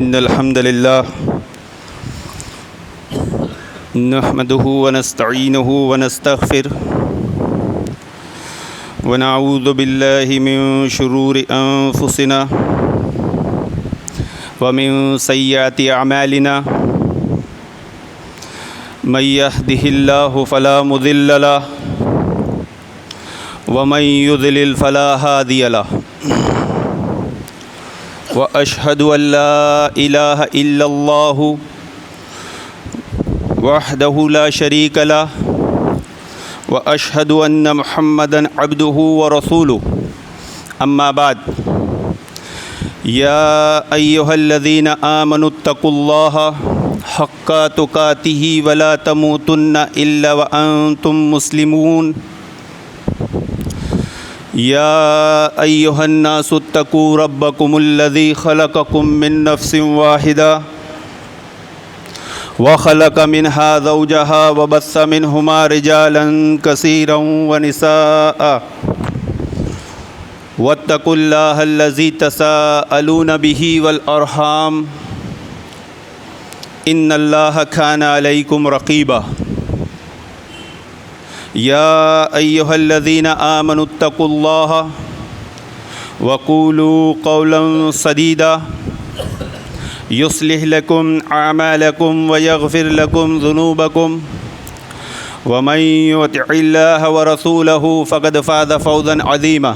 إن الحمد لله نحمده ونستعينه ونستغفره ونعوذ بالله من شرور أنفسنا ومن سيئات أعمالنا من يهده الله فلا مضل له ومن يضلل فلا هادي له وأشهد أن لا إله إلا الله وحده لا شريك له وأشهد أن محمدا عبده ورسوله أما بعد يا أيها الذين آمنوا اتقوا الله حق تقاته ولا تموتن إلا وأنتم مسلمون يا أيها الناس اتقوا ربكم الذي خلقكم من نفس واحدة وخلق منها زوجها وبث منهما رجالا كثيرا ونساء واتقوا الله الذي تساءلون به والأرحام إن الله كان عليكم رقيبا يا أيها الذين آمنوا اتقوا الله وقولوا قولا سديدا يصلح لكم أعمالكم ويغفر لكم ذنوبكم ومن يطع الله ورسوله فقد فاز فوزا عظيما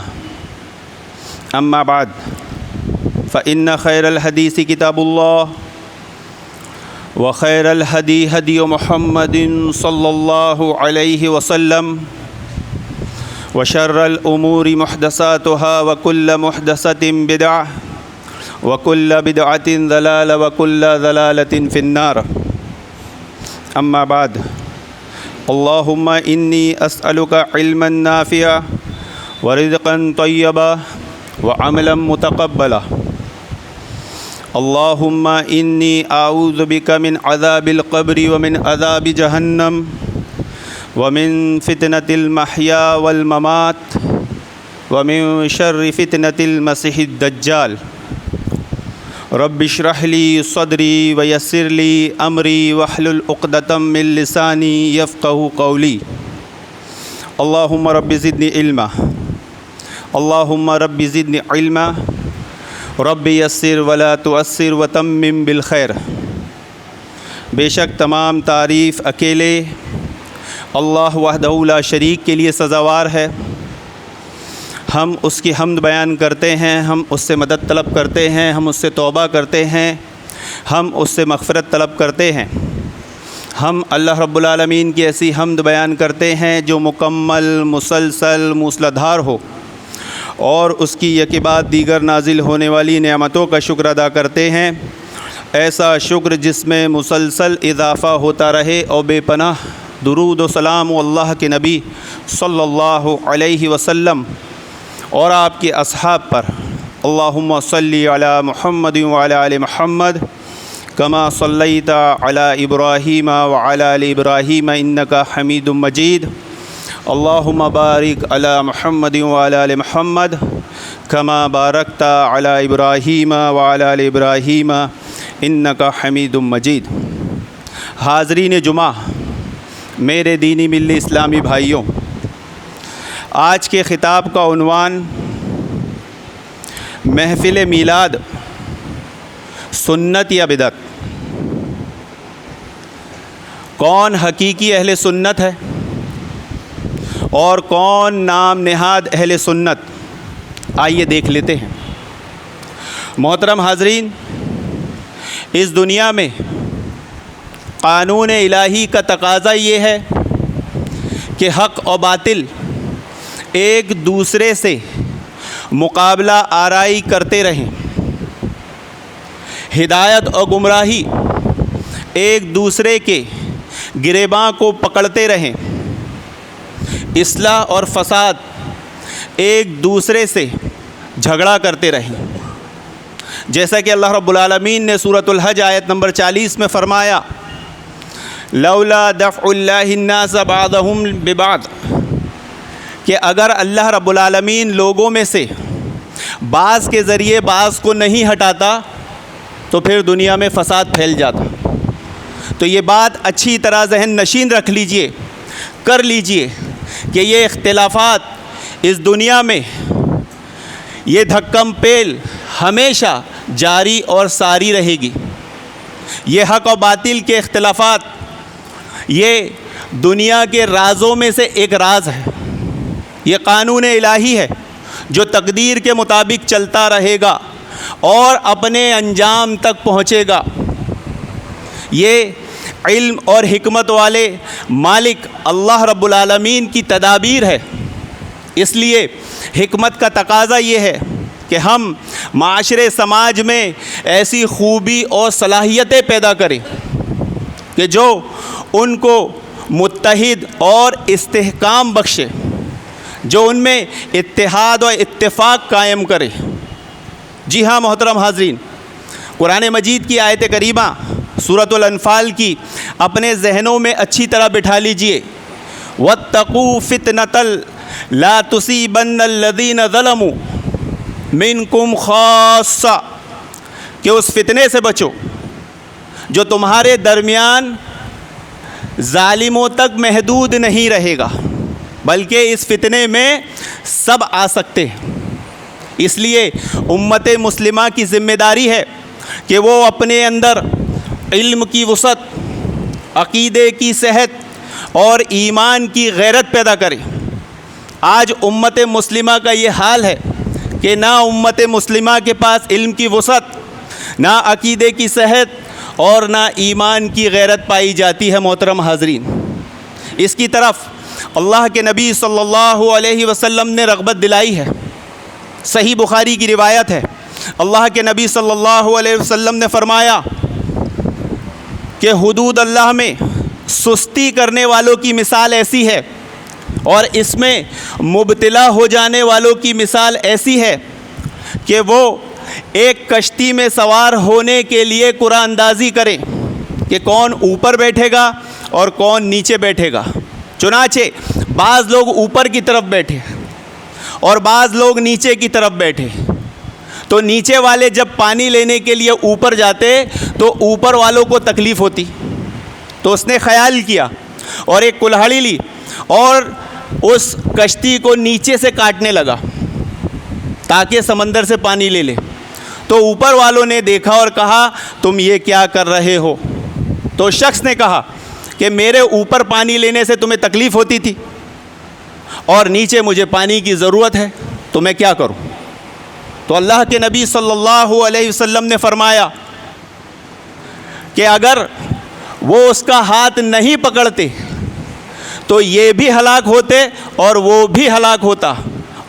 أما بعد فإن خير الحديث كتاب الله وخير الهدي هدي محمد صلى الله عليه وسلم وشر الأمور محدثاتها وكل محدثة بدعة وكل بدعة ضلالة وكل ضلالة في النار أما بعد اللهم إني أسألك علما نافعا ورزقا طيبا وعملا متقبلا اللهم إني أعوذ بك من عذاب القبر ومن عذاب جهنم ومن فتنة المحيا والممات ومن شر فتنة المسيح الدجال رب اشرح لي صدري ويسر لي أمري واحلل عقدة من لساني يفقه قولي اللهم رب زدني علما اللهم رب زدني علما رب یسر ولا تعسر وتمم بالخیر۔ بے شک تمام تعریف اکیلے اللہ وحدہ لا شریک کے لیے سزاوار ہے۔ ہم اس کی حمد بیان کرتے ہیں، ہم اس سے مدد طلب کرتے ہیں، ہم اس سے توبہ کرتے ہیں، ہم اس سے مغفرت طلب کرتے ہیں۔ ہم اللہ رب العالمین کی ایسی حمد بیان کرتے ہیں جو مکمل، مسلسل، موسلادھار ہو، اور اس کی یکے بعد دیگر نازل ہونے والی نعمتوں کا شکر ادا کرتے ہیں، ایسا شکر جس میں مسلسل اضافہ ہوتا رہے، اور بے پناہ درود و سلام و اللہ کے نبی صلی اللہ علیہ وسلم اور آپ کے اصحاب پر اللہم صلی علی محمد وعلی آل محمد کما صلیت علی ابراہیم وعلی آل ابراہیم انک حمید مجید اللہم بارک علی محمد وعلی آل محمد کما بارکت علی ابراہیم وعلی آل ابراہیم انک حمید مجید۔ حاضرین جمعہ، میرے دینی ملی اسلامی بھائیوں، آج کے خطاب کا عنوان محفل میلاد سنت یا بدعت؟ کون حقیقی اہل سنت ہے اور کون نام نہاد اہل سنت؟ آئیے دیکھ لیتے ہیں۔ محترم حاضرین، اس دنیا میں قانون الہی کا تقاضا یہ ہے کہ حق و باطل ایک دوسرے سے مقابلہ آرائی کرتے رہیں، ہدایت اور گمراہی ایک دوسرے کے گریباں کو پکڑتے رہیں، اصلاح اور فساد ایک دوسرے سے جھگڑا کرتے رہیں۔ جیسا کہ اللہ رب العالمین نے سورۃ الحج آیت نمبر 40 میں فرمایا، لولا دفع اللہ الناس بعضهم ببعض، کہ اگر اللہ رب العالمین لوگوں میں سے بعض کے ذریعے بعض کو نہیں ہٹاتا تو پھر دنیا میں فساد پھیل جاتا۔ تو یہ بات اچھی طرح ذہن نشین رکھ لیجئے، کر لیجئے کہ یہ اختلافات اس دنیا میں، یہ دھکم پیل ہمیشہ جاری اور ساری رہے گی۔ یہ حق و باطل کے اختلافات یہ دنیا کے رازوں میں سے ایک راز ہے، یہ قانون الہی ہے جو تقدیر کے مطابق چلتا رہے گا اور اپنے انجام تک پہنچے گا۔ یہ علم اور حکمت والے مالک اللہ رب العالمین کی تدابیر ہے۔ اس لیے حکمت کا تقاضا یہ ہے کہ ہم معاشرے سماج میں ایسی خوبی اور صلاحیتیں پیدا کریں کہ جو ان کو متحد اور استحکام بخشے، جو ان میں اتحاد و اتفاق قائم کرے۔ جی ہاں محترم حاضرین، قرآن مجید کی آیت کریمہ سورۃ الانفال کی اپنے ذہنوں میں اچھی طرح بٹھا لیجئے۔ وَاتَّقُوا فِتْنَةً لَا تُصِيبَنَّ الَّذِينَ ظَلَمُوا مِنْكُمْ خَاصَّةً، کہ اس فتنے سے بچو جو تمہارے درمیان ظالموں تک محدود نہیں رہے گا، بلکہ اس فتنے میں سب آ سکتے ہیں۔ اس لیے امت مسلمہ کی ذمہ داری ہے کہ وہ اپنے اندر علم کی وسعت، عقیدے کی صحت اور ایمان کی غیرت پیدا کرے۔ آج امت مسلمہ کا یہ حال ہے کہ نہ امت مسلمہ کے پاس علم کی وسعت، نہ عقیدے کی صحت اور نہ ایمان کی غیرت پائی جاتی ہے۔ محترم حاضرین، اس کی طرف اللہ کے نبی صلی اللہ علیہ وسلم نے رغبت دلائی ہے۔ صحیح بخاری کی روایت ہے، اللہ کے نبی صلی اللہ علیہ وسلم نے فرمایا کہ حدود اللہ میں سستی کرنے والوں کی مثال ایسی ہے، اور اس میں مبتلا ہو جانے والوں کی مثال ایسی ہے کہ وہ ایک کشتی میں سوار ہونے کے لیے قرعہ اندازی کریں کہ کون اوپر بیٹھے گا اور کون نیچے بیٹھے گا۔ چنانچہ بعض لوگ اوپر کی طرف بیٹھے اور بعض لوگ نیچے کی طرف بیٹھے۔ تو نیچے والے جب پانی لینے کے لیے اوپر جاتے تو اوپر والوں کو تکلیف ہوتی، تو اس نے خیال کیا اور ایک کلہاڑی لی اور اس کشتی کو نیچے سے کاٹنے لگا تاکہ سمندر سے پانی لے لے۔ تو اوپر والوں نے دیکھا اور کہا تم یہ کیا کر رہے ہو؟ تو شخص نے کہا کہ میرے اوپر پانی لینے سے تمہیں تکلیف ہوتی تھی اور نیچے مجھے پانی کی ضرورت ہے، تو میں کیا کروں؟ تو اللہ کے نبی صلی اللہ علیہ وسلم نے فرمایا کہ اگر وہ اس کا ہاتھ نہیں پکڑتے تو یہ بھی ہلاک ہوتے اور وہ بھی ہلاک ہوتا،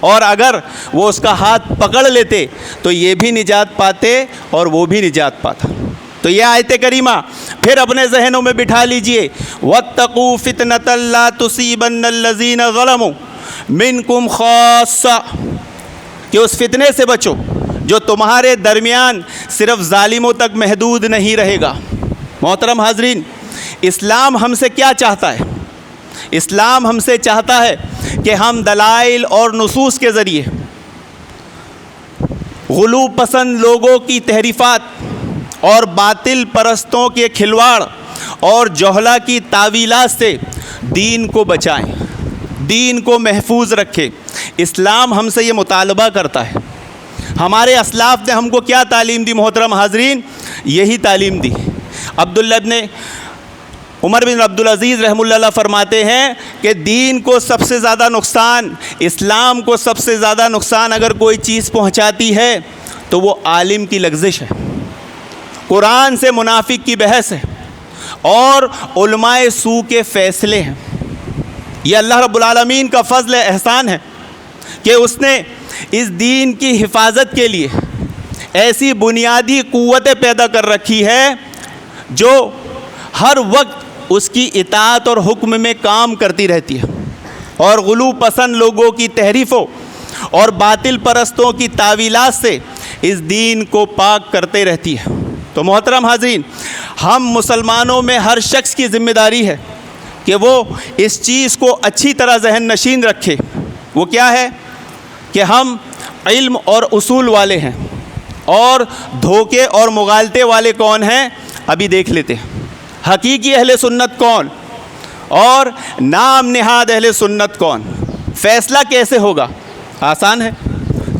اور اگر وہ اس کا ہاتھ پکڑ لیتے تو یہ بھی نجات پاتے اور وہ بھی نجات پاتا۔ تو یہ آیت کریمہ پھر اپنے ذہنوں میں بٹھا لیجئے، وَاتَّقُوا فِتْنَةً لَا تُصِيبَنَّ الَّذِينَ ظَلَمُوا مِنْكُمْ خَاصَّةً، کہ اس فتنے سے بچو جو تمہارے درمیان صرف ظالموں تک محدود نہیں رہے گا۔ محترم حاضرین، اسلام ہم سے کیا چاہتا ہے؟ اسلام ہم سے چاہتا ہے کہ ہم دلائل اور نصوص کے ذریعے غلو پسند لوگوں کی تحریفات اور باطل پرستوں کے کھلواڑ اور جہلا کی تعویلات سے دین کو بچائیں، دین کو محفوظ رکھیں۔ اسلام ہم سے یہ مطالبہ کرتا ہے۔ ہمارے اسلاف نے ہم کو کیا تعلیم دی محترم حاضرین؟ یہی تعلیم دی۔ عبداللہ ابن عمر بن عبدالعزیز رحمہ اللہ فرماتے ہیں کہ دین کو سب سے زیادہ نقصان، اسلام کو سب سے زیادہ نقصان اگر کوئی چیز پہنچاتی ہے تو وہ عالم کی لغزش ہے، قرآن سے منافق کی بحث ہے اور علماء سو کے فیصلے ہیں۔ یہ اللہ رب العالمین کا فضل احسان ہے کہ اس نے اس دین کی حفاظت کے لیے ایسی بنیادی قوتیں پیدا کر رکھی ہے جو ہر وقت اس کی اطاعت اور حکم میں کام کرتی رہتی ہے، اور غلو پسند لوگوں کی تحریفوں اور باطل پرستوں کی تعویلات سے اس دین کو پاک کرتے رہتی ہے۔ تو محترم حاضرین، ہم مسلمانوں میں ہر شخص کی ذمہ داری ہے کہ وہ اس چیز کو اچھی طرح ذہن نشین رکھے۔ وہ کیا ہے؟ کہ ہم علم اور اصول والے ہیں، اور دھوکے اور مغالطے والے کون ہیں ابھی دیکھ لیتے ہیں۔ حقیقی اہل سنت کون اور نام نہاد اہل سنت کون؟ فیصلہ کیسے ہوگا؟ آسان ہے۔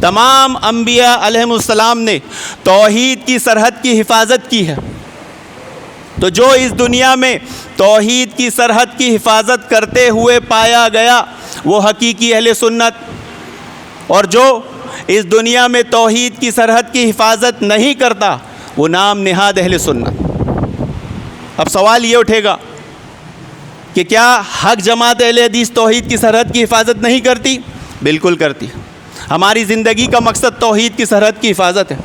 تمام انبیاء علیہم السلام نے توحید کی سرحد کی حفاظت کی ہے، تو جو اس دنیا میں توحید کی سرحد کی حفاظت کرتے ہوئے پایا گیا وہ حقیقی اہل سنت، اور جو اس دنیا میں توحید کی سرحد کی حفاظت نہیں کرتا وہ نام نہاد اہل سنت۔ اب سوال یہ اٹھے گا کہ کیا حق جماعت اہل حدیث توحید کی سرحد کی حفاظت نہیں کرتی؟ بالکل کرتی۔ ہماری زندگی کا مقصد توحید کی سرحد کی حفاظت ہے،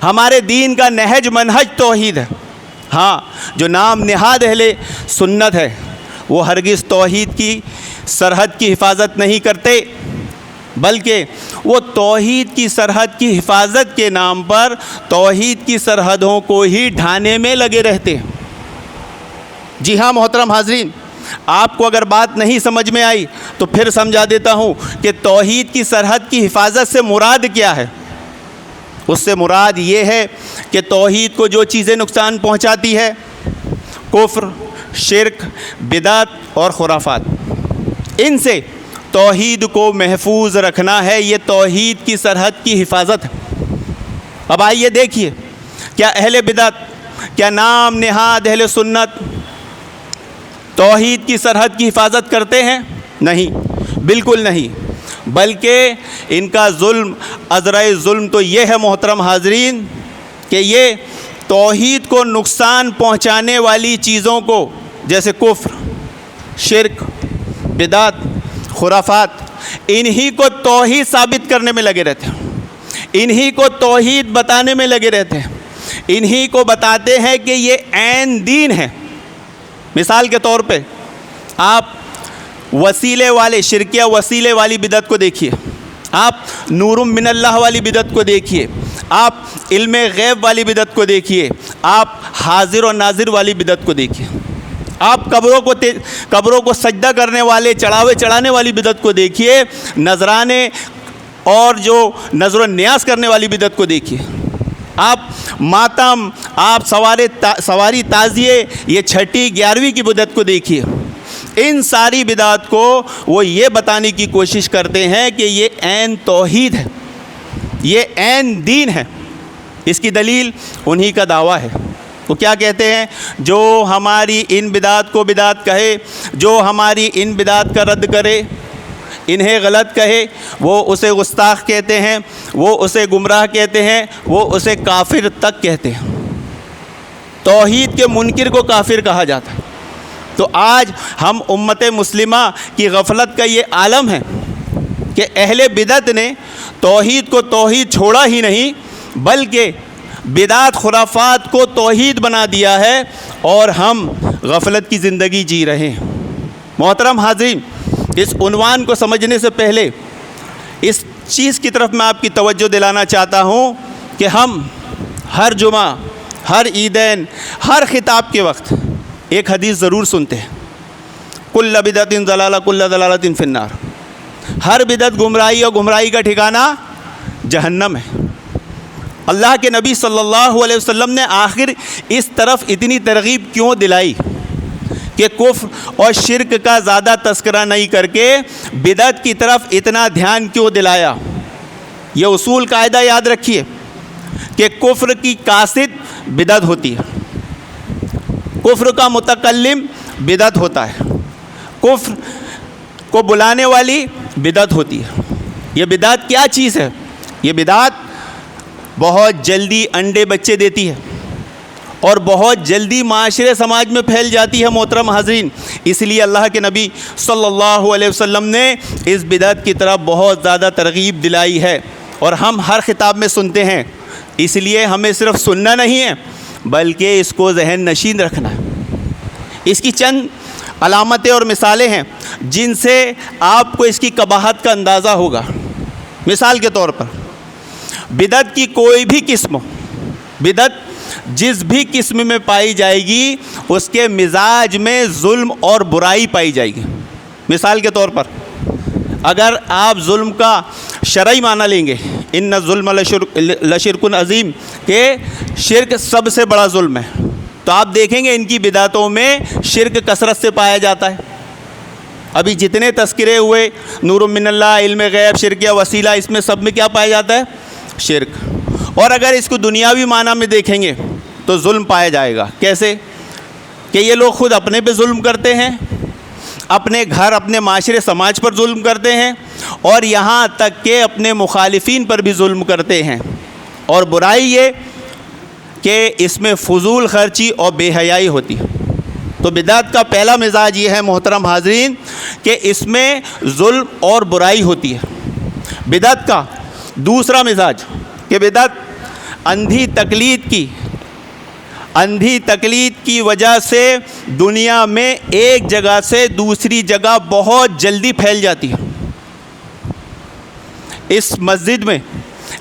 ہمارے دین کا نہج منہج توحید ہے۔ ہاں، جو نام نہاد اہل سنت ہے وہ ہرگز توحید کی سرحد کی حفاظت نہیں کرتے، بلکہ وہ توحید کی سرحد کی حفاظت کے نام پر توحید کی سرحدوں کو ہی ڈھانے میں لگے رہتے ہیں۔ جی ہاں محترم حاضرین، آپ کو اگر بات نہیں سمجھ میں آئی تو پھر سمجھا دیتا ہوں کہ توحید کی سرحد کی حفاظت سے مراد کیا ہے۔ اس سے مراد یہ ہے کہ توحید کو جو چیزیں نقصان پہنچاتی ہے، کفر، شرک، بدعت اور خرافات، ان سے توحید کو محفوظ رکھنا ہے، یہ توحید کی سرحد کی حفاظت ہے۔ اب آئیے دیکھیے، کیا اہل بدعت، کیا نام نہاد اہل سنت توحید کی سرحد کی حفاظت کرتے ہیں؟ نہیں، بالکل نہیں، بلکہ ان کا ظلم، ازرع ظلم تو یہ ہے محترم حاضرین کہ یہ توحید کو نقصان پہنچانے والی چیزوں کو جیسے کفر، شرک، بدعت، خرافات، انہی کو توحید ثابت کرنے میں لگے رہتے ہیں، انہی کو توحید بتانے میں لگے رہتے ہیں، انہی کو بتاتے ہیں کہ یہ عین دین ہے۔ مثال کے طور پہ آپ وسیلے والے، شرکیہ وسیلے والی بدعت کو دیکھیے، آپ نور من اللہ والی بدعت کو دیکھیے، آپ علم غیب والی بدعت کو دیکھیے، آپ حاضر و ناظر والی بدعت کو دیکھیے، آپ قبروں کو سجدہ کرنے والے، چڑھاوے چڑھانے والی بدعت کو دیکھیے، نذرانے اور جو نذر و نیاز کرنے والی بدعت کو دیکھیے، آپ ماتم، آپ سواری تعزیے، یہ چھٹی 11ویں کی بدعت کو دیکھیے۔ ان ساری بدعت کو وہ یہ بتانے کی کوشش کرتے ہیں کہ یہ عین توحید ہے، یہ عین دین ہے۔ اس کی دلیل انہی کا دعویٰ ہے۔ وہ کیا کہتے ہیں؟ جو ہماری ان بدعت کو بدعت کہے، جو ہماری ان بدعت کا رد کرے، انہیں غلط کہے، وہ اسے گستاخ کہتے ہیں، وہ اسے گمراہ کہتے ہیں، وہ اسے کافر تک کہتے ہیں۔ توحید کے منکر کو کافر کہا جاتا ہے۔ تو آج ہم امت مسلمہ کی غفلت کا یہ عالم ہے کہ اہل بدعت نے توحید کو توحید چھوڑا ہی نہیں، بلکہ بدعت خرافات کو توحید بنا دیا ہے، اور ہم غفلت کی زندگی جی رہے ہیں۔ محترم حاضرین، اس عنوان کو سمجھنے سے پہلے اس چیز کی طرف میں آپ کی توجہ دلانا چاہتا ہوں کہ ہم ہر جمعہ، ہر عیدین، ہر خطاب کے وقت ایک حدیث ضرور سنتے ہیں، کل بدعت ضلالہ کل ضلالۃ فی النار۔ ہر بدعت گمراہی، اور گمراہی کا ٹھکانہ جہنم ہے۔ اللہ کے نبی صلی اللہ علیہ وسلم نے آخر اس طرف اتنی ترغیب کیوں دلائی کہ کفر اور شرک کا زیادہ تذکرہ نہیں کر کے بدعت کی طرف اتنا دھیان کیوں دلایا؟ یہ اصول قاعدہ یاد رکھیے کہ کفر کی قاصد بدعت ہوتی ہے، کفر کا متکلم بدعت ہوتا ہے، کفر کو بلانے والی بدعت ہوتی ہے۔ یہ بدعت کیا چیز ہے؟ یہ بدعت بہت جلدی انڈے بچے دیتی ہے اور بہت جلدی معاشرے سماج میں پھیل جاتی ہے محترم حاضرین۔ اس لیے اللہ کے نبی صلی اللہ علیہ وسلم نے اس بدعت کی طرف بہت زیادہ ترغیب دلائی ہے، اور ہم ہر خطاب میں سنتے ہیں۔ اس لیے ہمیں صرف سننا نہیں ہے بلکہ اس کو ذہن نشین رکھنا ہے۔ اس کی چند علامتیں اور مثالیں ہیں جن سے آپ کو اس کی قباحت کا اندازہ ہوگا۔ مثال کے طور پر بدعت کی کوئی بھی قسم، بدعت جس بھی قسم میں پائی جائے گی اس کے مزاج میں ظلم اور برائی پائی جائے گی۔ مثال کے طور پر اگر آپ ظلم کا شرعی معنی لیں گے، ان الظلم لشرک عظیم، کہ شرک سب سے بڑا ظلم ہے، تو آپ دیکھیں گے ان کی بدعتوں میں شرک کثرت سے پایا جاتا ہے۔ ابھی جتنے تذکرے ہوئے، نور من اللہ، علم غیب، شرک یا وسیلہ، اس میں سب میں کیا پایا جاتا ہے؟ شرک۔ اور اگر اس کو دنیاوی معنی میں دیکھیں گے تو ظلم پایا جائے گا۔ کیسے؟ کہ یہ لوگ خود اپنے پہ ظلم کرتے ہیں، اپنے گھر، اپنے معاشرے، سماج پر ظلم کرتے ہیں، اور یہاں تک کہ اپنے مخالفین پر بھی ظلم کرتے ہیں۔ اور برائی یہ کہ اس میں فضول خرچی اور بے حیائی ہوتی ہے۔ تو بدعت کا پہلا مزاج یہ ہے محترم حاضرین کہ اس میں ظلم اور برائی ہوتی ہے۔ بدعت کا دوسرا مزاج کہ بدعت اندھی تقلید کی وجہ سے دنیا میں ایک جگہ سے دوسری جگہ بہت جلدی پھیل جاتی ہے۔ اس مسجد میں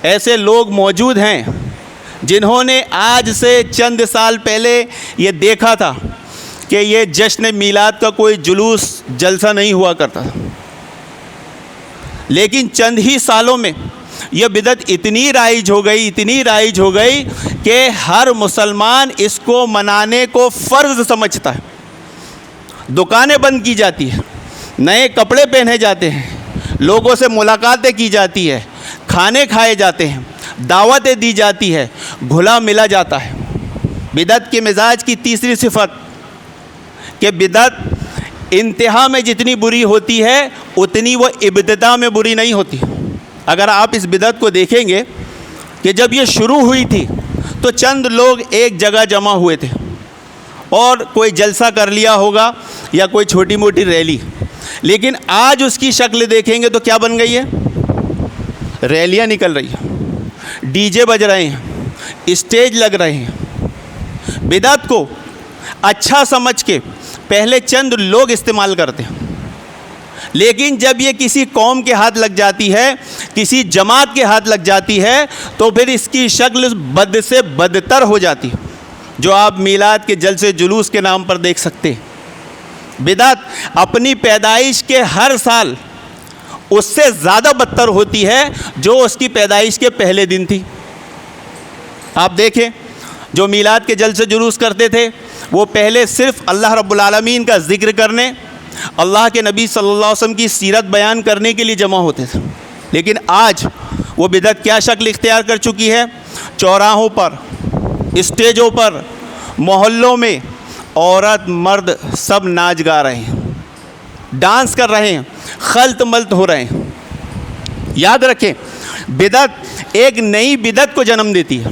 ایسے لوگ موجود ہیں جنہوں نے آج سے چند سال پہلے یہ دیکھا تھا کہ یہ جشن میلاد کا کوئی جلوس جلسہ نہیں ہوا کرتا، لیکن چند ہی سالوں میں یہ بدعت اتنی رائج ہو گئی کہ ہر مسلمان اس کو منانے کو فرض سمجھتا ہے۔ دکانیں بند کی جاتی ہیں، نئے کپڑے پہنے جاتے ہیں، لوگوں سے ملاقاتیں کی جاتی ہے، کھانے کھائے جاتے ہیں، دعوتیں دی جاتی ہے، گھلا ملا جاتا ہے۔ بدعت کے مزاج کی تیسری صفت کہ بدعت انتہا میں جتنی بری ہوتی ہے اتنی وہ ابتدا میں بری نہیں ہوتی۔ اگر آپ اس بدعت کو دیکھیں گے کہ جب یہ شروع ہوئی تھی تو چند لوگ ایک جگہ جمع ہوئے تھے اور کوئی جلسہ کر لیا ہوگا یا کوئی چھوٹی موٹی ریلی، لیکن آج اس کی شکل دیکھیں گے تو کیا بن گئی ہے؟ ریلیاں نکل رہی ہیں، ڈی جے بج رہے ہیں، اسٹیج لگ رہے ہیں۔ بدعت کو اچھا سمجھ کے پہلے چند لوگ استعمال کرتے ہیں، لیکن جب یہ کسی قوم کے ہاتھ لگ جاتی ہے، کسی جماعت کے ہاتھ لگ جاتی ہے، تو پھر اس کی شکل بد سے بدتر ہو جاتی ہے، جو آپ میلاد کے جلسے جلوس کے نام پر دیکھ سکتے ہیں۔ بدعت اپنی پیدائش کے ہر سال اس سے زیادہ بدتر ہوتی ہے جو اس کی پیدائش کے پہلے دن تھی۔ آپ دیکھیں جو میلاد کے جلسے جلوس کرتے تھے وہ پہلے صرف اللہ رب العالمین کا ذکر کرنے، اللہ کے نبی صلی اللہ علیہ وسلم کی سیرت بیان کرنے کے لیے جمع ہوتے تھے، لیکن آج وہ بدعت کیا شکل اختیار کر چکی ہے؟ چوراہوں پر، اسٹیجوں پر، محلوں میں عورت مرد سب ناچ گا رہے ہیں، ڈانس کر رہے ہیں، خلط ملط ہو رہے ہیں۔ یاد رکھیں بدعت ایک نئی بدعت کو جنم دیتی ہے۔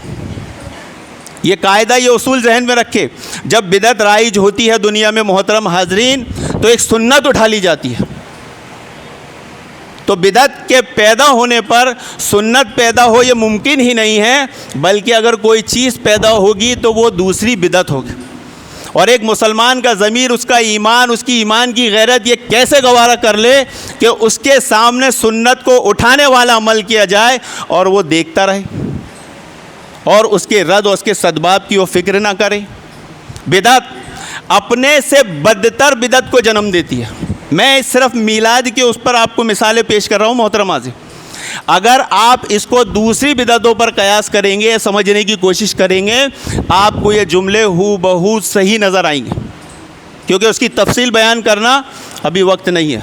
یہ قاعدہ، یہ اصول ذہن میں رکھے، جب بدعت رائج ہوتی ہے دنیا میں محترم حاضرین تو ایک سنت اٹھا لی جاتی ہے۔ تو بدعت کے پیدا ہونے پر سنت پیدا ہو یہ ممکن ہی نہیں ہے، بلکہ اگر کوئی چیز پیدا ہوگی تو وہ دوسری بدعت ہوگی۔ اور ایک مسلمان کا ضمیر، اس کا ایمان، اس کی ایمان کی غیرت یہ کیسے گوارا کر لے کہ اس کے سامنے سنت کو اٹھانے والا عمل کیا جائے اور وہ دیکھتا رہے اور اس کے رد اور اس کے سدباب کی وہ فکر نہ کرے۔ بدعت اپنے سے بدتر بدعت کو جنم دیتی ہے۔ میں صرف میلاد کے اس پر آپ کو مثالیں پیش کر رہا ہوں محترم حاضرین۔ اگر آپ اس کو دوسری بدعتوں پر قیاس کریں گے، سمجھنے کی کوشش کریں گے، آپ کو یہ جملے ہو بہو صحیح نظر آئیں گے، کیونکہ اس کی تفصیل بیان کرنا ابھی وقت نہیں ہے۔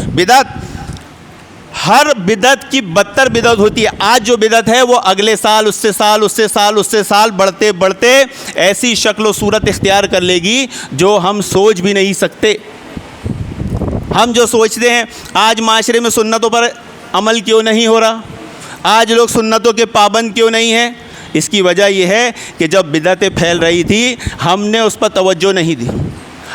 بدعت ہر بدعت کی بدتر بدعت ہوتی ہے۔ آج جو بدعت ہے وہ اگلے سال اس سے سال بڑھتے بڑھتے ایسی شکل و صورت اختیار کر لے گی جو ہم سوچ بھی نہیں سکتے۔ ہم جو سوچتے ہیں آج معاشرے میں سنتوں پر عمل کیوں نہیں ہو رہا، آج لوگ سنتوں کے پابند کیوں نہیں ہیں، اس کی وجہ یہ ہے کہ جب بدعتیں پھیل رہی تھی ہم نے اس پر توجہ نہیں دی،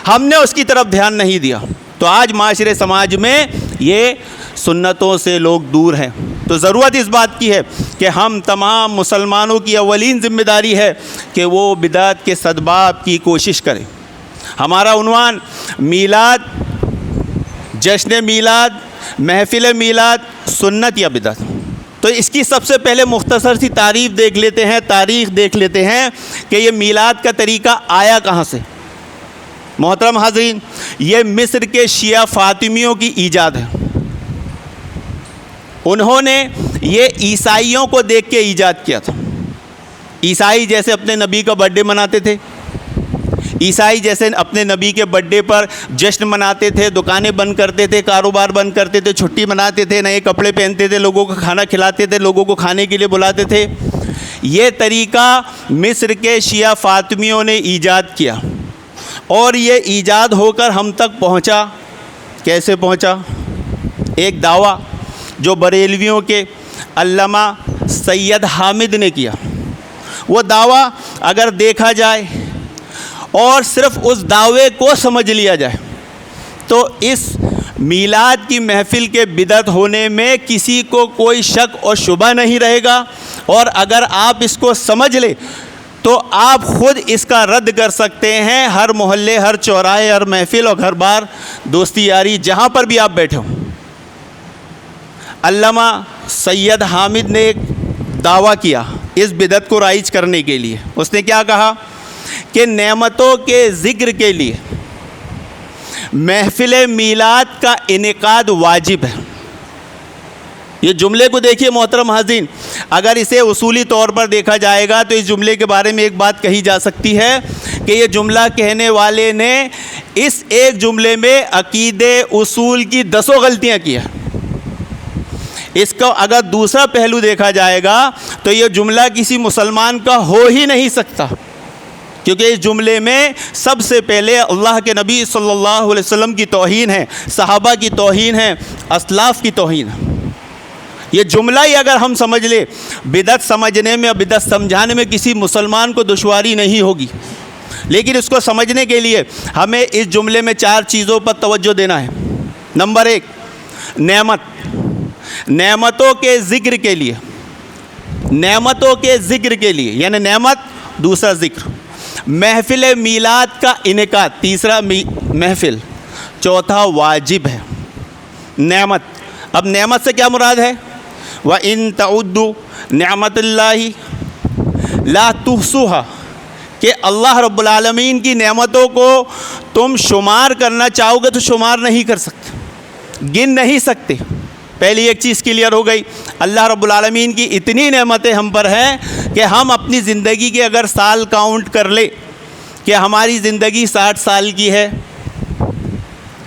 ہم نے اس کی طرف دھیان نہیں دیا، تو آج معاشرے سماج میں یہ سنتوں سے لوگ دور ہیں۔ تو ضرورت اس بات کی ہے کہ ہم تمام مسلمانوں کی اولین ذمہ داری ہے کہ وہ بدعت کے سدباب کی کوشش کریں۔ ہمارا عنوان میلاد، جشن میلاد، محفل میلاد، سنت یا بدعت۔ تو اس کی سب سے پہلے مختصر سی تاریخ دیکھ لیتے ہیں کہ یہ میلاد کا طریقہ آیا کہاں سے۔ محترم حاضرین، یہ مصر کے شیعہ فاطمیوں کی ایجاد ہے۔ انہوں نے یہ عیسائیوں کو دیکھ کے ایجاد کیا تھا۔ عیسائی جیسے اپنے نبی کا برتھ ڈے مناتے تھے، عیسائی جیسے اپنے نبی کے برتھ ڈے پر جشن مناتے تھے، دکانیں بند کرتے تھے، کاروبار بند کرتے تھے، چھٹی مناتے تھے، نئے کپڑے پہنتے تھے، لوگوں کو کھانا کھلاتے تھے، لوگوں کو کھانے کے لیے بلاتے تھے۔ یہ طریقہ مصر کے شیعہ فاطمیوں نے ایجاد کیا، اور یہ ایجاد ہو کر ہم تک پہنچا۔ کیسے پہنچا؟ ایک دعویٰ جو بریلویوں کے علامہ سید حامد نے کیا، وہ دعویٰ اگر دیکھا جائے اور صرف اس دعوے کو سمجھ لیا جائے تو اس میلاد کی محفل کے بدعت ہونے میں کسی کو کوئی شک اور شبہ نہیں رہے گا، اور اگر آپ اس کو سمجھ لیں تو آپ خود اس کا رد کر سکتے ہیں ہر محلے، ہر چوراہے، ہر محفل اور گھر بار، دوستی یاری، جہاں پر بھی آپ بیٹھے ہوں۔ علامہ سید حامد نے ایک دعویٰ کیا اس بدعت کو رائج کرنے کے لیے۔ اس نے کیا کہا کہ نعمتوں کے ذکر کے لیے محفل میلاد کا انعقاد واجب ہے۔ یہ جملے کو دیکھیے محترم حاضرین، اگر اسے اصولی طور پر دیکھا جائے گا تو اس جملے کے بارے میں ایک بات کہی جا سکتی ہے کہ یہ جملہ کہنے والے نے اس ایک جملے میں عقیدے اصول کی 10 غلطیاں کی ہیں۔ اس کو اگر دوسرا پہلو دیکھا جائے گا تو یہ جملہ کسی مسلمان کا ہو ہی نہیں سکتا، کیونکہ اس جملے میں سب سے پہلے اللہ کے نبی صلی اللہ علیہ وسلم کی توہین ہے، صحابہ کی توہین ہے، اسلاف کی توہین ہے۔ یہ جملہ ہی اگر ہم سمجھ لیں، بدعت سمجھنے میں اور بدعت سمجھانے میں کسی مسلمان کو دشواری نہیں ہوگی، لیکن اس کو سمجھنے کے لیے ہمیں اس جملے میں 4 چیزوں پر توجہ دینا ہے۔ نمبر 1، نعمتوں کے ذکر کے لیے، نعمتوں کے ذکر کے لیے، یعنی نعمت دوسرا ذکر، محفل میلاد کا انعقاد تیسرا محفل، چوتھا واجب ہے۔ نعمت، اب نعمت سے کیا مراد ہے؟ وَإِن تَعُدُّوا نِعْمَتَ اللَّهِ لَا تُحْصُوهَا، کہ اللہ رب العالمین کی نعمتوں کو تم شمار کرنا چاہو گے تو شمار نہیں کر سکتے، گن نہیں سکتے۔ پہلی ایک چیز کلیئر ہو گئی، اللہ رب العالمین کی اتنی نعمتیں ہم پر ہیں کہ ہم اپنی زندگی کے اگر سال کاؤنٹ کر لیں کہ ہماری زندگی 60 سال کی ہے،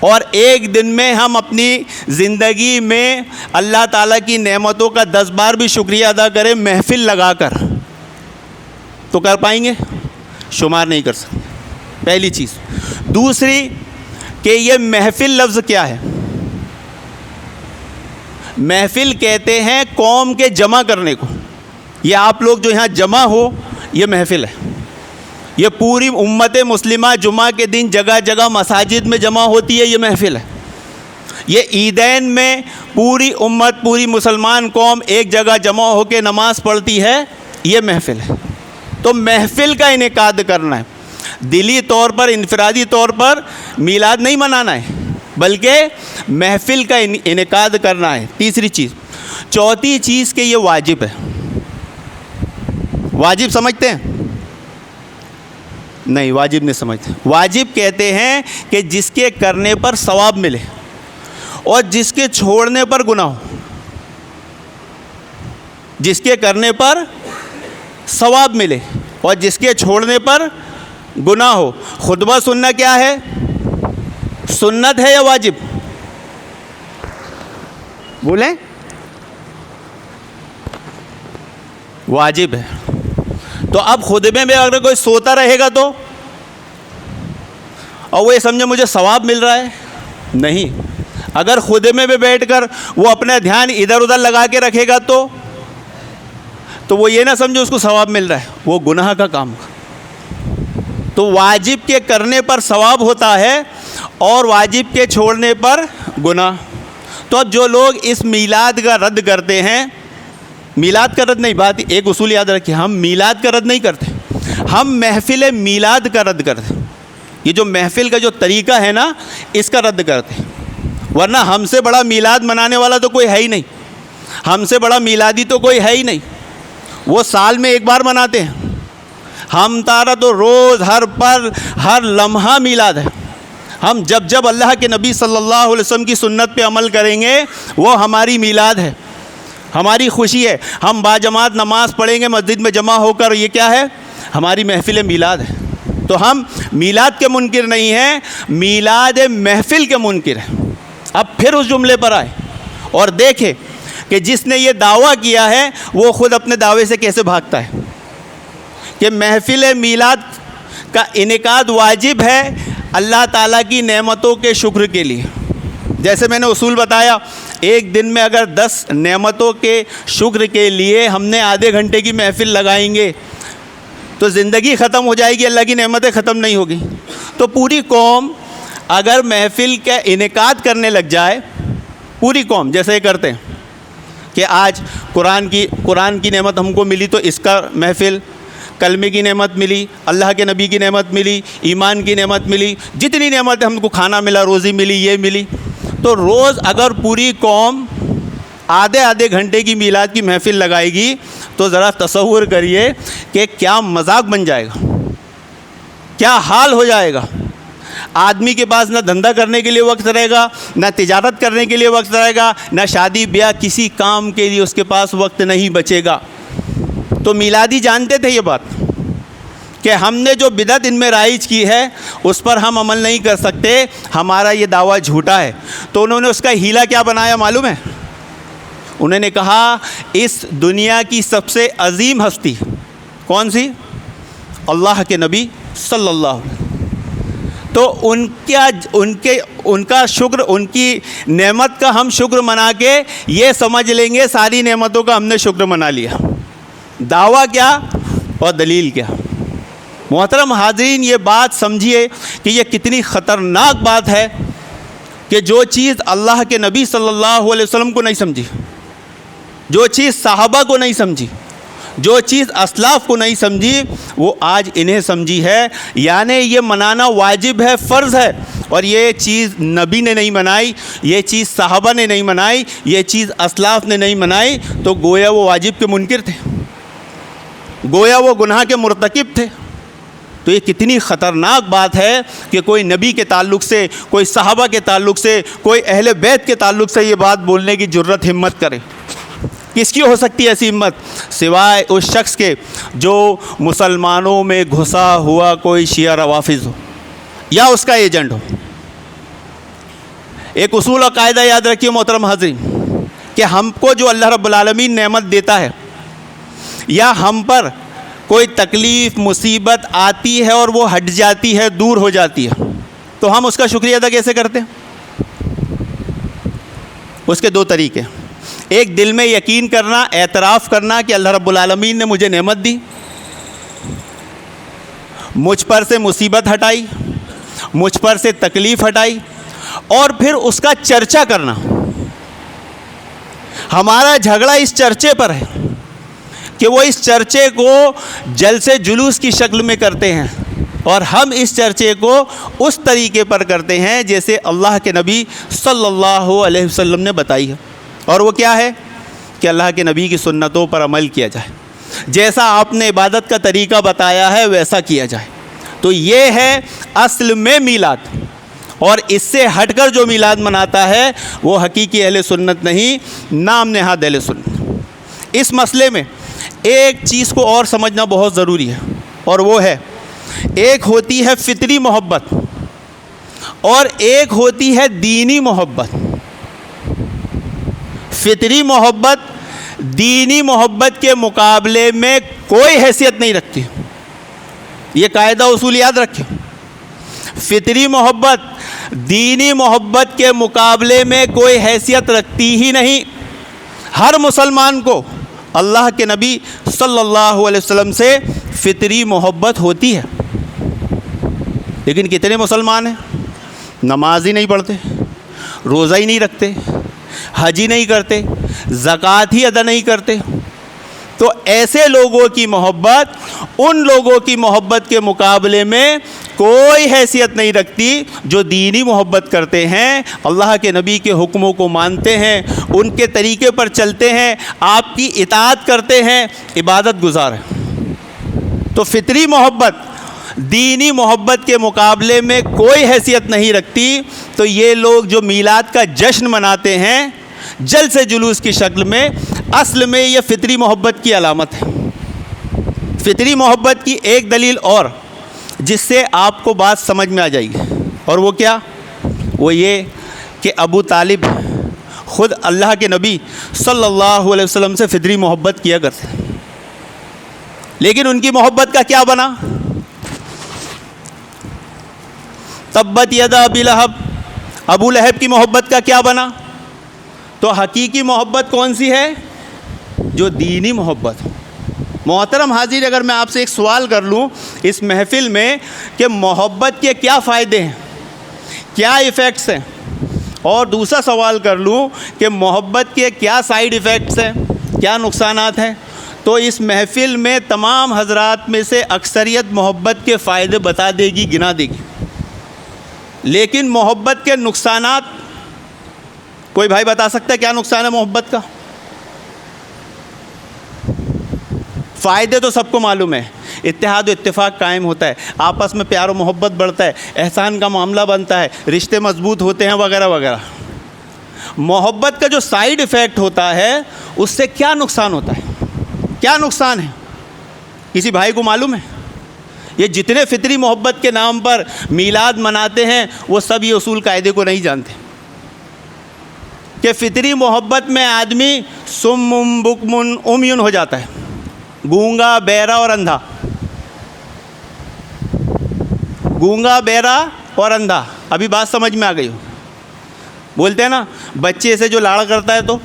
اور ایک دن میں ہم اپنی زندگی میں اللہ تعالیٰ کی نعمتوں کا 10 بار بھی شکریہ ادا کریں محفل لگا کر، تو کر پائیں گے؟ شمار نہیں کر سکتے، پہلی چیز۔ دوسری کہ یہ محفل لفظ کیا ہے؟ محفل کہتے ہیں قوم کے جمع کرنے کو۔ یہ آپ لوگ جو یہاں جمع ہو، یہ محفل ہے۔ یہ پوری امت مسلمہ جمعہ کے دن جگہ جگہ مساجد میں جمع ہوتی ہے، یہ محفل ہے۔ یہ عیدین میں پوری امت، پوری مسلمان قوم ایک جگہ جمع ہو کے نماز پڑھتی ہے، یہ محفل ہے۔ تو محفل کا انعقاد کرنا ہے، دلی طور پر، انفرادی طور پر میلاد نہیں منانا ہے، بلکہ محفل کا انعقاد کرنا ہے، تیسری چیز۔ چوتھی چیز کہ یہ واجب ہے۔ واجب سمجھتے ہیں؟ نہیں، واجب نہیں سمجھتے۔ واجب کہتے ہیں کہ جس کے کرنے پر ثواب ملے اور جس کے چھوڑنے پر گناہ ہو۔ جس کے کرنے پر ثواب ملے اور جس کے چھوڑنے پر گناہ ہو۔ خطبہ سننا کیا ہے؟ سنت ہے یا واجب؟ بولیں، واجب ہے۔ تو اب خطبے میں اگر کوئی سوتا رہے گا تو، اور وہ یہ سمجھے مجھے ثواب مل رہا ہے، نہیں۔ اگر خطبے میں بیٹھ کر وہ اپنا دھیان ادھر ادھر لگا کے رکھے گا تو وہ یہ نہ سمجھے اس کو ثواب مل رہا ہے، وہ گناہ کا کام ہوگا۔ تو واجب کے کرنے پر ثواب ہوتا ہے اور واجب کے چھوڑنے پر گناہ۔ تو اب جو لوگ اس میلاد کا رد کرتے ہیں، میلاد کا رد نہیں، بات ایک اصول یاد رکھیے، ہم میلاد کا رد نہیں کرتے، ہم محفل میلاد کا رد کرتے۔ یہ جو محفل کا جو طریقہ ہے نا، اس کا رد کرتے، ورنہ ہم سے بڑا میلاد منانے والا تو کوئی ہے ہی نہیں، ہم سے بڑا میلادی تو کوئی ہے ہی نہیں۔ وہ سال میں ایک بار مناتے ہیں، ہم تارا تو روز، ہر پل، ہر لمحہ میلاد ہے۔ ہم جب اللہ کے نبی صلی اللہ علیہ وسلم کی سنت پہ عمل کریں گے وہ ہماری میلاد ہے۔ ہماری خوشی ہے، ہم باجماعت نماز پڑھیں گے مسجد میں جمع ہو کر، یہ کیا ہے؟ ہماری محفل میلاد ہے۔ تو ہم میلاد کے منکر نہیں ہیں، میلاد محفل کے منکر ہیں۔ اب پھر اس جملے پر آئے اور دیکھیں کہ جس نے یہ دعویٰ کیا ہے وہ خود اپنے دعوے سے کیسے بھاگتا ہے کہ محفل میلاد کا انعقاد واجب ہے اللہ تعالیٰ کی نعمتوں کے شکر کے لیے۔ جیسے میں نے اصول بتایا، ایک دن میں اگر 10 نعمتوں کے شکر کے لیے ہم نے آدھے گھنٹے کی محفل لگائیں گے تو زندگی ختم ہو جائے گی، اللہ کی نعمتیں ختم نہیں ہوگی۔ تو پوری قوم اگر محفل کا انعقاد کرنے لگ جائے، پوری قوم جیسے یہ کرتے ہیں کہ آج قرآن کی نعمت ہم کو ملی تو اس کا محفل، کلمے کی نعمت ملی، اللہ کے نبی کی نعمت ملی، ایمان کی نعمت ملی، جتنی نعمت ہم کو، کھانا ملا، روزی ملی، یہ ملی، تو روز اگر پوری قوم آدھے گھنٹے کی میلاد کی محفل لگائے گی تو ذرا تصور کریے کہ کیا مذاق بن جائے گا، کیا حال ہو جائے گا۔ آدمی کے پاس نہ دھندا کرنے کے لیے وقت رہے گا، نہ تجارت کرنے کے لیے وقت رہے گا، نہ شادی بیاہ، کسی کام کے لیے اس کے پاس وقت نہیں بچے گا۔ تو میلادی جانتے تھے یہ بات کہ ہم نے جو بدعت ان میں رائج کی ہے اس پر ہم عمل نہیں کر سکتے، ہمارا یہ دعویٰ جھوٹا ہے۔ تو انہوں نے اس کا ہیلہ کیا بنایا معلوم ہے؟ انہوں نے کہا اس دنیا کی سب سے عظیم ہستی کون سی؟ اللہ کے نبی صلی اللہ علیہ وسلم۔ تو ان کا شکر، ان کی نعمت کا ہم شکر منا کے یہ سمجھ لیں گے ساری نعمتوں کا ہم نے شکر منا لیا۔ دعویٰ کیا اور دلیل کیا؟ محترم حاضرین، یہ بات سمجھیے کہ یہ کتنی خطرناک بات ہے کہ جو چیز اللہ کے نبی صلی اللہ علیہ وسلم کو نہیں سمجھی، جو چیز صحابہ کو نہیں سمجھی، جو چیز اسلاف کو نہیں سمجھی، وہ آج انہیں سمجھی ہے۔ یعنی یہ منانا واجب ہے، فرض ہے، اور یہ چیز نبی نے نہیں منائی، یہ چیز صحابہ نے نہیں منائی، یہ چیز اسلاف نے نہیں منائی، تو گویا وہ واجب کے منکر تھے، گویا وہ گناہ کے مرتکب تھے۔ تو یہ کتنی خطرناک بات ہے کہ کوئی نبی کے تعلق سے، کوئی صحابہ کے تعلق سے، کوئی اہل بیت کے تعلق سے یہ بات بولنے کی جرت ہمت کرے۔ کس کی ہو سکتی ہے ایسی ہمت؟ سوائے اس شخص کے جو مسلمانوں میں گھسا ہوا کوئی شیعہ روافض ہو یا اس کا ایجنٹ ہو۔ ایک اصول اور قاعدہ یاد رکھیے محترم حاضرین کہ ہم کو جو اللہ رب العالمین نعمت دیتا ہے یا ہم پر کوئی تکلیف مصیبت آتی ہے اور وہ ہٹ جاتی ہے، دور ہو جاتی ہے، تو ہم اس کا شکریہ ادا کیسے کرتے ہیں؟ اس کے 2 طریقے، ایک دل میں یقین کرنا، اعتراف کرنا کہ اللہ رب العالمین نے مجھے نعمت دی، مجھ پر سے مصیبت ہٹائی، مجھ پر سے تکلیف ہٹائی، اور پھر اس کا چرچا کرنا۔ ہمارا جھگڑا اس چرچے پر ہے کہ وہ اس چرچے کو جلسے جلوس کی شکل میں کرتے ہیں، اور ہم اس چرچے کو اس طریقے پر کرتے ہیں جیسے اللہ کے نبی صلی اللہ علیہ وسلم نے بتائی ہے، اور وہ کیا ہے کہ اللہ کے نبی کی سنتوں پر عمل کیا جائے، جیسا آپ نے عبادت کا طریقہ بتایا ہے ویسا کیا جائے۔ تو یہ ہے اصل میں میلاد، اور اس سے ہٹ کر جو میلاد مناتا ہے وہ حقیقی اہل سنت نہیں، نام نہاد اہل سنت۔ اس مسئلے میں ایک چیز کو اور سمجھنا بہت ضروری ہے، اور وہ ہے ایک ہوتی ہے فطری محبت اور ایک ہوتی ہے دینی محبت۔ فطری محبت دینی محبت کے مقابلے میں کوئی حیثیت نہیں رکھتی، یہ قاعدہ اصول یاد رکھیں۔ فطری محبت دینی محبت کے مقابلے میں کوئی حیثیت رکھتی ہی نہیں۔ ہر مسلمان کو اللہ کے نبی صلی اللہ علیہ وسلم سے فطری محبت ہوتی ہے، لیکن کتنے مسلمان ہیں نماز ہی نہیں پڑھتے، روزہ ہی نہیں رکھتے، حج ہی نہیں کرتے، زکوٰۃ ہی ادا نہیں کرتے۔ تو ایسے لوگوں کی محبت ان لوگوں کی محبت کے مقابلے میں کوئی حیثیت نہیں رکھتی جو دینی محبت کرتے ہیں، اللہ کے نبی کے حکموں کو مانتے ہیں، ان کے طریقے پر چلتے ہیں، آپ کی اطاعت کرتے ہیں، عبادت گزار ہیں۔ تو فطری محبت دینی محبت کے مقابلے میں کوئی حیثیت نہیں رکھتی۔ تو یہ لوگ جو میلاد کا جشن مناتے ہیں جلسے جلوس کی شکل میں، اصل میں یہ فطری محبت کی علامت ہے۔ فطری محبت کی ایک دلیل اور جس سے آپ کو بات سمجھ میں آ جائے گی، اور وہ کیا؟ وہ یہ کہ ابو طالب خود اللہ کے نبی صلی اللہ علیہ وسلم سے فطری محبت کیا کرتے، لیکن ان کی محبت کا کیا بنا؟ تبت یدا ابی لہب، ابو لہب کی محبت کا کیا بنا؟ تو حقیقی محبت کون سی ہے؟ جو دینی محبت۔ محترم حاضرین، اگر میں آپ سے ایک سوال کر لوں اس محفل میں کہ محبت کے کیا فائدے ہیں، کیا ایفیکٹس ہیں، اور دوسرا سوال کر لوں کہ محبت کے کیا سائیڈ ایفیکٹس ہیں، کیا نقصانات ہیں، تو اس محفل میں تمام حضرات میں سے اکثریت محبت کے فائدے بتا دے گی، گنا دے گی، لیکن محبت کے نقصانات کوئی بھائی بتا سکتا ہے کیا نقصان ہے محبت کا؟ فائدے تو سب کو معلوم ہے، اتحاد و اتفاق قائم ہوتا ہے، آپس میں پیار و محبت بڑھتا ہے، احسان کا معاملہ بنتا ہے، رشتے مضبوط ہوتے ہیں، وغیرہ وغیرہ۔ محبت کا جو سائیڈ ایفیکٹ ہوتا ہے اس سے کیا نقصان ہوتا ہے، کیا نقصان ہے؟ کسی بھائی کو معلوم ہے؟ یہ جتنے فطری محبت کے نام پر میلاد مناتے ہیں وہ سب یہ اصول قاعدے کو نہیں جانتے کہ فطری محبت میں آدمی سم بکم عمیٌ ہو جاتا ہے، گونگا، بہرا اور اندھا۔ گونگا، بہرا اور اندھا۔ ابھی بات سمجھ میں آ گئی ہو؟ بولتے ہیں نا بچے سے جو لاڑ کرتا ہے تو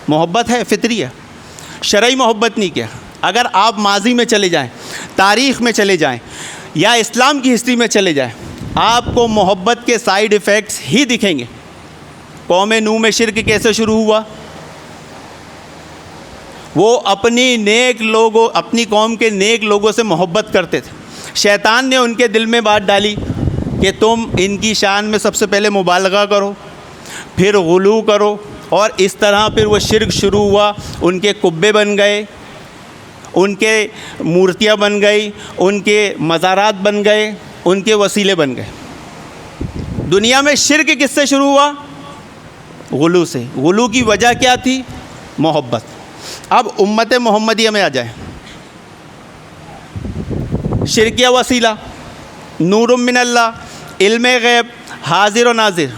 محبت ہے، فطری ہے، شرعی محبت نہیں کیا۔ اگر آپ ماضی میں چلے جائیں، تاریخ میں چلے جائیں، یا اسلام کی ہسٹری میں چلے جائیں، آپ کو محبت کے سائیڈ ایفیکٹس ہی دکھیں گے۔ قوم نوح میں شرک کیسے شروع ہوا؟ وہ اپنی قوم کے نیک لوگوں سے محبت کرتے تھے، شیطان نے ان کے دل میں بات ڈالی کہ تم ان کی شان میں سب سے پہلے مبالغہ کرو، پھر غلو کرو، اور اس طرح پھر وہ شرک شروع ہوا۔ ان کے قبے بن گئے، ان کے مورتیاں بن گئی، ان کے مزارات بن گئے، ان کے وسیلے بن گئے۔ دنیا میں شرک کس سے شروع ہوا؟ غلو سے۔ غلو کی وجہ کیا تھی؟ محبت۔ اب امت محمدیہ میں آ جائیں، شرکیہ وسیلہ، نور من اللہ، علم غیب، حاضر و ناظر،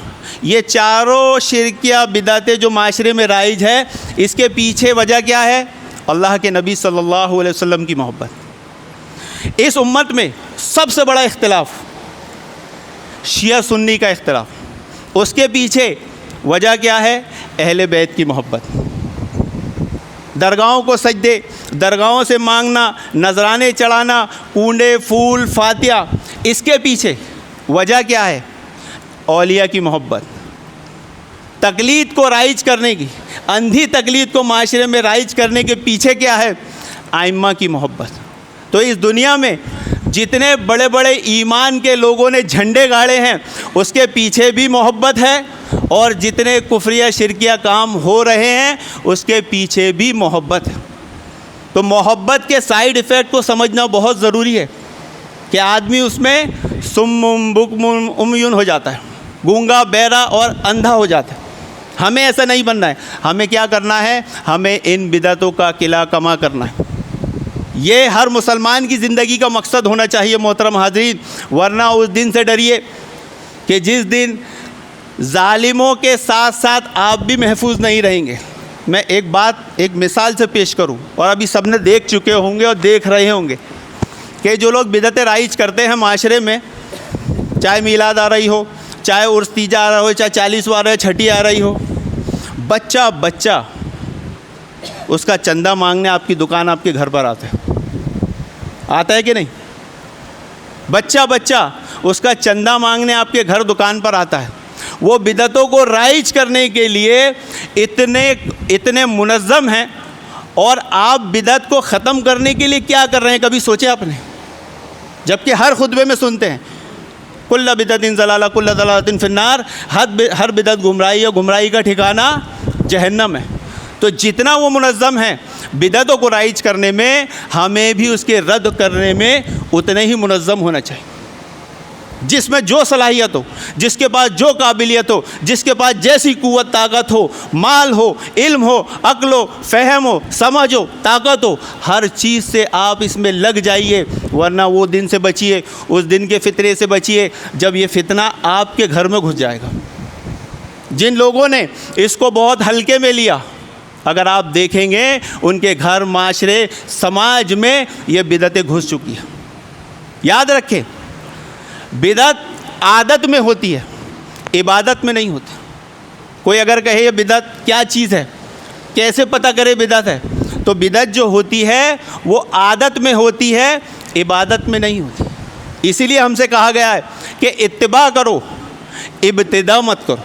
یہ چاروں شرکیہ بدعتیں جو معاشرے میں رائج ہے، اس کے پیچھے وجہ کیا ہے؟ اللہ کے نبی صلی اللہ علیہ وسلم کی محبت۔ اس امت میں سب سے بڑا اختلاف شیعہ سنی کا اختلاف، اس کے پیچھے وجہ کیا ہے؟ اہل بیت کی محبت۔ درگاہوں کو سجدے، درگاہوں سے مانگنا، نذرانے چڑھانا، کونڈے، پھول، فاتحہ، اس کے پیچھے وجہ کیا ہے؟ اولیاء کی محبت۔ تقلید کو رائج کرنے کی، اندھی تقلید کو معاشرے میں رائج کرنے کے پیچھے کیا ہے؟ ائمہ کی محبت۔ تو اس دنیا میں جتنے بڑے بڑے ایمان کے لوگوں نے جھنڈے گاڑے ہیں اس کے پیچھے بھی محبت ہے، اور جتنے کفریہ شرکیہ کام ہو رہے ہیں اس کے پیچھے بھی محبت ہے۔ تو محبت کے سائیڈ ایفیکٹ کو سمجھنا بہت ضروری ہے کہ آدمی اس میں سم بکم عمیٌ ہو جاتا ہے، گونگا، بہرا اور اندھا ہو جاتا ہے۔ ہمیں ایسا نہیں بننا ہے۔ ہمیں کیا کرنا ہے؟ ہمیں ان بدعتوں کا قلع کما کرنا ہے۔ یہ ہر مسلمان کی زندگی کا مقصد ہونا چاہیے محترم حاضرین، ورنہ اس دن سے ڈریے کہ جس دن ظالموں کے ساتھ ساتھ آپ بھی محفوظ نہیں رہیں گے۔ میں ایک مثال سے پیش کروں، اور ابھی سب نے دیکھ چکے ہوں گے اور دیکھ رہے ہوں گے کہ جو لوگ بدعتیں رائج کرتے ہیں معاشرے میں، چاہے میلاد آ رہی ہو، چاہے عرس تیجا آ رہا ہو، چاہے 40واں آ رہا ہے، چھٹی آ رہی ہو، بچہ اس کا چندہ مانگنے آپ کی دکان، آپ کے گھر پر آتا ہے کہ نہیں؟ بچہ اس کا چندہ مانگنے آپ کے گھر دکان پر آتا ہے۔ وہ بدعتوں کو رائج کرنے کے لیے اتنے منظم ہیں، اور آپ بدعت کو ختم کرنے کے لیے کیا کر رہے ہیں؟ کبھی سوچے آپ نے؟ جبکہ ہر خطبے میں سنتے ہیں کل بدعت ضلالہ کل ضلالۃ فی النار، ہر بدعت گمراہی ہے، گمراہی کا ٹھکانہ جہنم ہے۔ تو جتنا وہ منظم ہیں بدعتوں کو رائج کرنے میں، ہمیں بھی اس کے رد کرنے میں اتنے ہی منظم ہونا چاہیے۔ جس میں جو صلاحیت ہو، جس کے پاس جو قابلیت ہو، جس کے پاس جیسی قوت طاقت ہو، مال ہو، علم ہو، عقل ہو، فہم ہو، سمجھ ہو، طاقت ہو، ہر چیز سے آپ اس میں لگ جائیے، ورنہ وہ دن سے بچیے، اس دن کے فتنے سے بچیے جب یہ فتنہ آپ کے گھر میں گھس جائے گا۔ جن لوگوں نے اس کو بہت ہلکے میں لیا، اگر آپ دیکھیں گے ان کے گھر، معاشرے، سماج میں یہ بدعتیں گھس چکی ہیں۔ یاد رکھیں، بدعت عادت میں ہوتی ہے، عبادت میں نہیں ہوتی۔ کوئی اگر کہے یہ بدعت کیا چیز ہے، کیسے پتہ کرے بدعت ہے، تو بدعت جو ہوتی ہے وہ عادت میں ہوتی ہے، عبادت میں نہیں ہوتی۔ اسی لیے ہم سے کہا گیا ہے کہ اتباع کرو، ابتدا مت کرو۔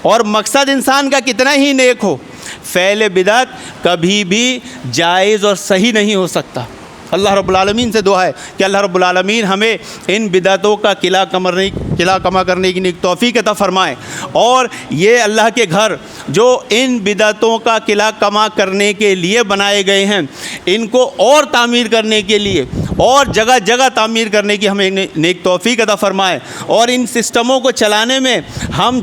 اور مقصد انسان کا کتنا ہی نیک ہو، فعل بدعت کبھی بھی جائز اور صحیح نہیں ہو سکتا۔ اللہ رب العالمین سے دعا ہے کہ اللہ رب العالمین ہمیں ان بدعتوں کا قلع کما کرنے کی نیک توفیق عطا فرمائے، اور یہ اللہ کے گھر جو ان بدعتوں کا قلع کما کرنے کے لیے بنائے گئے ہیں، ان کو اور تعمیر کرنے کے لیے اور جگہ جگہ تعمیر کرنے کی ہمیں نیک توفیق عطا فرمائے، اور ان سسٹموں کو چلانے میں ہم